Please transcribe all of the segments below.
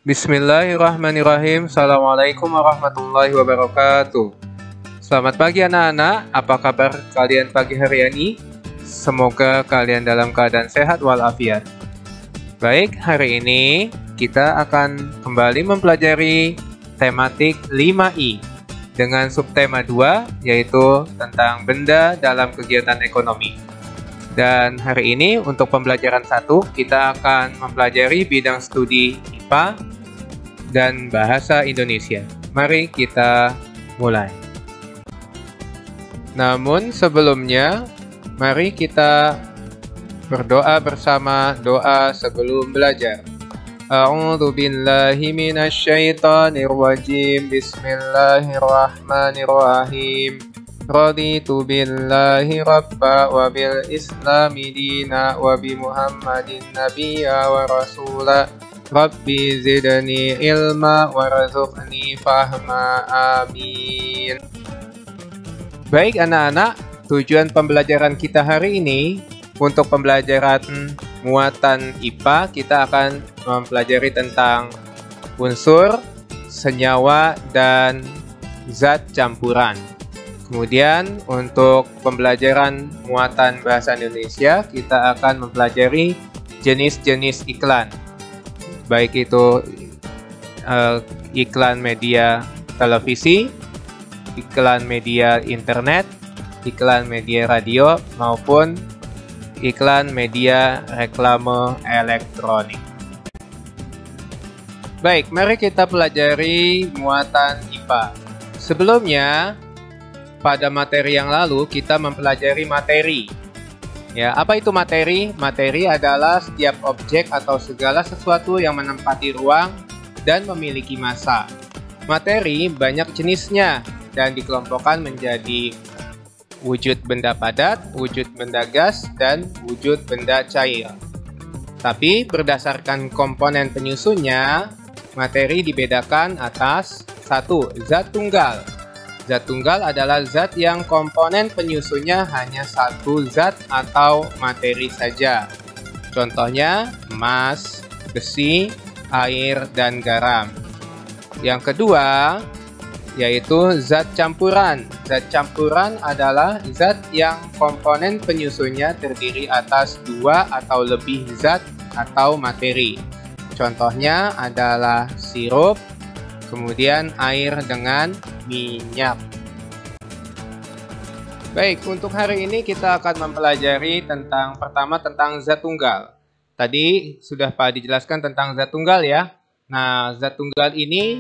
Bismillahirrahmanirrahim. Assalamualaikum warahmatullahi wabarakatuh. Selamat pagi anak-anak. Apa kabar kalian pagi hari ini? Semoga kalian dalam keadaan sehat walafiat. Baik, hari ini kita akan kembali mempelajari tematik 5I dengan subtema 2, yaitu tentang benda dalam kegiatan ekonomi. Dan hari ini untuk pembelajaran 1 kita akan mempelajari bidang studi IPA dan bahasa Indonesia. Mari kita mulai. Namun sebelumnya, mari kita berdoa bersama doa sebelum belajar. A'udzu billahi minasyaitonir rajim. Bismillahirrahmanirrahim. Raditu billahi rabba wa bil islami dina wa bi Muhammadin nabiyya wa rasula. Rabbi zidni ilma warzuqni fahma, amin. Baik anak-anak, tujuan pembelajaran kita hari ini untuk pembelajaran muatan IPA, kita akan mempelajari tentang unsur, senyawa, dan zat campuran. Kemudian untuk pembelajaran muatan bahasa Indonesia, kita akan mempelajari jenis-jenis iklan. Baik itu iklan media televisi, iklan media internet, iklan media radio, maupun iklan media reklame elektronik. Baik, mari kita pelajari muatan IPA. Sebelumnya, pada materi yang lalu kita mempelajari materi. Ya, apa itu materi? Materi adalah setiap objek atau segala sesuatu yang menempati ruang dan memiliki massa. Materi banyak jenisnya dan dikelompokkan menjadi wujud benda padat, wujud benda gas, dan wujud benda cair. Tapi berdasarkan komponen penyusunnya, materi dibedakan atas 1. Zat tunggal. Zat tunggal adalah zat yang komponen penyusunnya hanya satu zat atau materi saja. Contohnya emas, besi, air, dan garam. Yang kedua, yaitu zat campuran. Zat campuran adalah zat yang komponen penyusunnya terdiri atas 2 atau lebih zat atau materi. Contohnya adalah sirup, kemudian air dengan minyak. Baik, untuk hari ini kita akan mempelajari pertama tentang zat tunggal. Tadi sudah Pak dijelaskan tentang zat tunggal ya. Nah, zat tunggal ini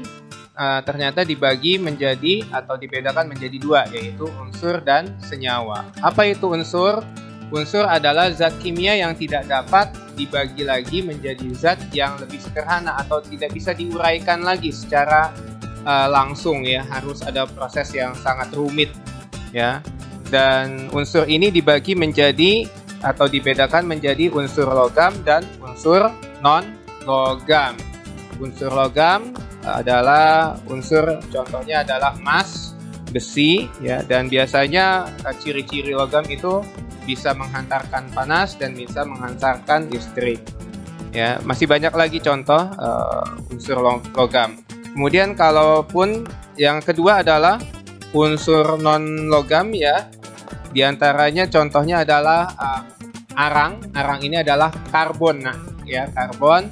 ternyata dibagi menjadi atau dibedakan menjadi 2, yaitu unsur dan senyawa. Apa itu unsur? Unsur adalah zat kimia yang tidak dapat dibagi lagi menjadi zat yang lebih sederhana atau tidak bisa diuraikan lagi secara langsung ya, harus ada proses yang sangat rumit ya. Dan unsur ini dibagi menjadi atau dibedakan menjadi unsur logam dan unsur non logam. Unsur logam adalah unsur, contohnya adalah emas, besi ya, dan biasanya ciri-ciri logam itu bisa menghantarkan panas dan bisa menghantarkan listrik ya. Masih banyak lagi contoh unsur logam. Kemudian kalaupun yang kedua adalah unsur non logam ya, diantaranya contohnya adalah arang. Arang ini adalah karbon, nah ya, karbon.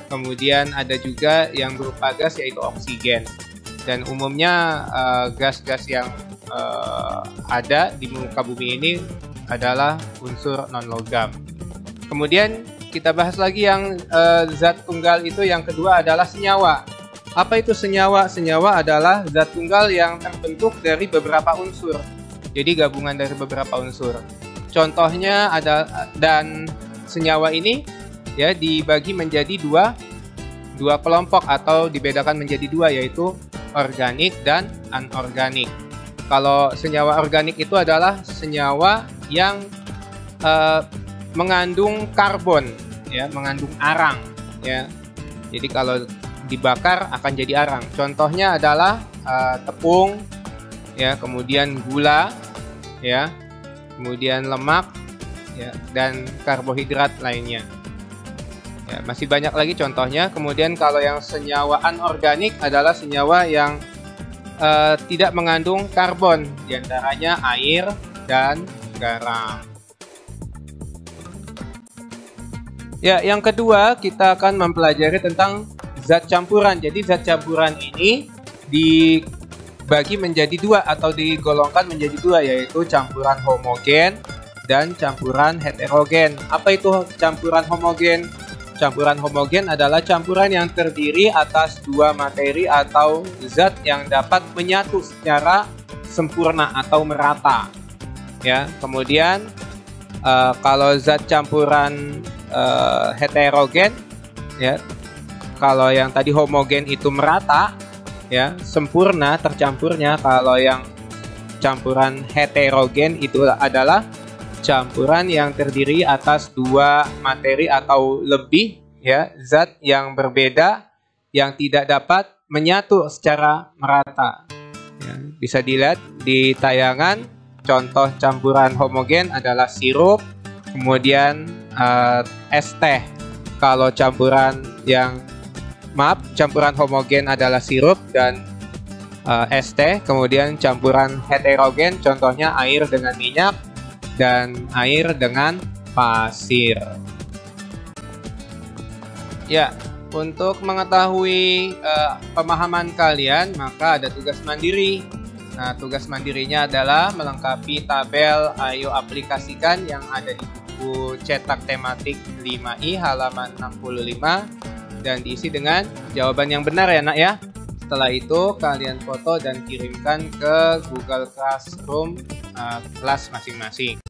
Kemudian ada juga yang berupa gas, yaitu oksigen. Dan umumnya gas-gas yang ada di muka bumi ini adalah unsur non logam. Kemudian kita bahas lagi yang zat tunggal itu, yang kedua adalah senyawa. Apa itu senyawa? Senyawa adalah zat tunggal yang terbentuk dari beberapa unsur. Jadi gabungan dari beberapa unsur. Contohnya ada, dan senyawa ini ya dibagi menjadi dua kelompok atau dibedakan menjadi 2, yaitu organik dan anorganik. Kalau senyawa organik itu adalah senyawa yang mengandung karbon ya, mengandung arang ya. Jadi kalau dibakar akan jadi arang. Contohnya adalah tepung ya, kemudian gula ya, kemudian lemak ya, dan karbohidrat lainnya. Ya, masih banyak lagi contohnya. Kemudian kalau yang senyawa anorganik adalah senyawa yang tidak mengandung karbon, diantaranya air dan garam. Ya, yang kedua kita akan mempelajari tentang zat campuran. Jadi zat campuran ini dibagi menjadi dua atau digolongkan menjadi dua, yaitu campuran homogen dan campuran heterogen. Apa itu campuran homogen? Campuran homogen adalah campuran yang terdiri atas dua materi atau zat yang dapat menyatu secara sempurna atau merata. Ya, kemudian kalau zat campuran heterogen, ya, kalau yang tadi homogen itu merata, ya, sempurna tercampurnya. Kalau yang campuran heterogen itu adalah campuran yang terdiri atas dua materi atau lebih, ya, zat yang berbeda yang tidak dapat menyatu secara merata. Ya, bisa dilihat di tayangan, contoh campuran homogen adalah sirup, kemudian es teh. Kalau campuran campuran homogen adalah sirup dan es teh, kemudian campuran heterogen contohnya air dengan minyak dan air dengan pasir. Ya, untuk mengetahui pemahaman kalian, maka ada tugas mandiri. Nah, tugas mandirinya adalah melengkapi tabel Ayo Aplikasikan yang ada di buku cetak tematik 5i halaman 65 dan diisi dengan jawaban yang benar ya nak ya. Setelah itu kalian foto dan kirimkan ke Google Classroom kelas masing-masing.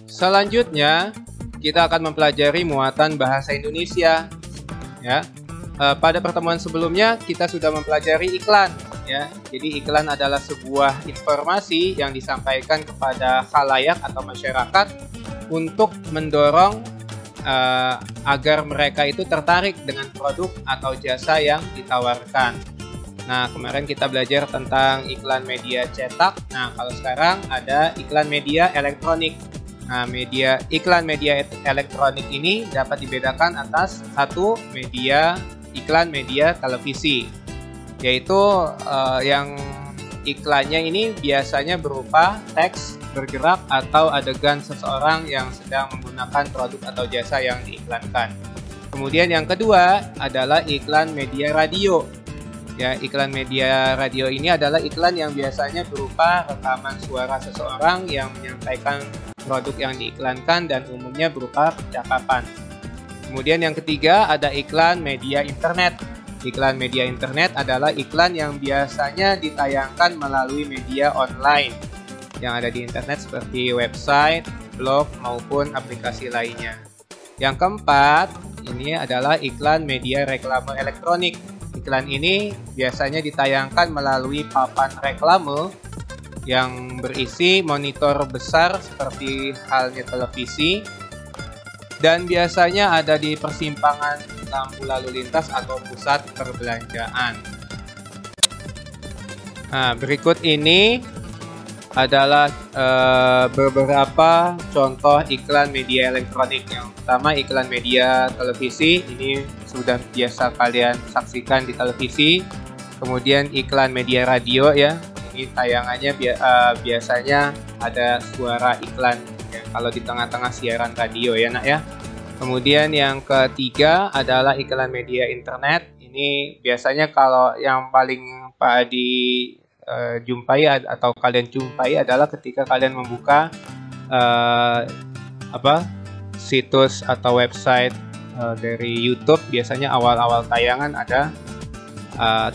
Selanjutnya kita akan mempelajari muatan bahasa Indonesia. Ya, pada pertemuan sebelumnya kita sudah mempelajari iklan. Ya, jadi iklan adalah sebuah informasi yang disampaikan kepada khalayak atau masyarakat untuk mendorong agar mereka itu tertarik dengan produk atau jasa yang ditawarkan. Nah, kemarin kita belajar tentang iklan media cetak. Nah, kalau sekarang ada iklan media elektronik. Nah, iklan media elektronik ini dapat dibedakan atas satu iklan media televisi, yaitu yang iklannya ini biasanya berupa teks bergerak atau adegan seseorang yang sedang menggunakan produk atau jasa yang diiklankan. Kemudian yang kedua adalah iklan media radio. Ya, iklan media radio ini adalah iklan yang biasanya berupa rekaman suara seseorang yang menyampaikan produk yang diiklankan dan umumnya berupa percakapan. Kemudian yang ketiga ada iklan media internet. Iklan media internet adalah iklan yang biasanya ditayangkan melalui media online yang ada di internet seperti website, blog, maupun aplikasi lainnya. Yang keempat, ini adalah iklan media reklame elektronik. Iklan ini biasanya ditayangkan melalui papan reklame yang berisi monitor besar seperti halnya televisi dan biasanya ada di persimpangan lampu lalu lintas atau pusat perbelanjaan. Nah, berikut ini adalah beberapa contoh iklan media elektronik. Yang pertama iklan media televisi, ini sudah biasa kalian saksikan di televisi. Kemudian iklan media radio ya, ini tayangannya biasanya ada suara iklan ya, kalau di tengah-tengah siaran radio ya nak ya. Kemudian yang ketiga adalah iklan media internet. Ini biasanya kalau yang paling jumpai atau kalian jumpai adalah ketika kalian membuka situs atau website dari YouTube. Biasanya awal-awal tayangan ada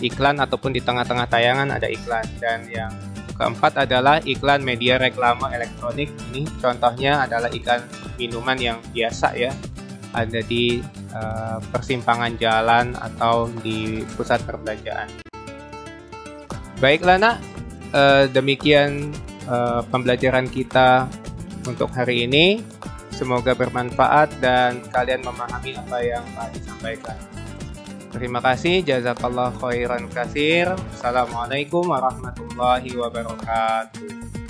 iklan ataupun di tengah-tengah tayangan ada iklan. Dan yang keempat adalah iklan media reklame elektronik. Ini contohnya adalah iklan minuman yang biasa ya, ada di persimpangan jalan atau di pusat perbelanjaan. Baiklah nak, demikian pembelajaran kita untuk hari ini. Semoga bermanfaat dan kalian memahami apa yang Pak disampaikan. Terima kasih, jazakallah khairan katsir. Assalamualaikum warahmatullahi wabarakatuh.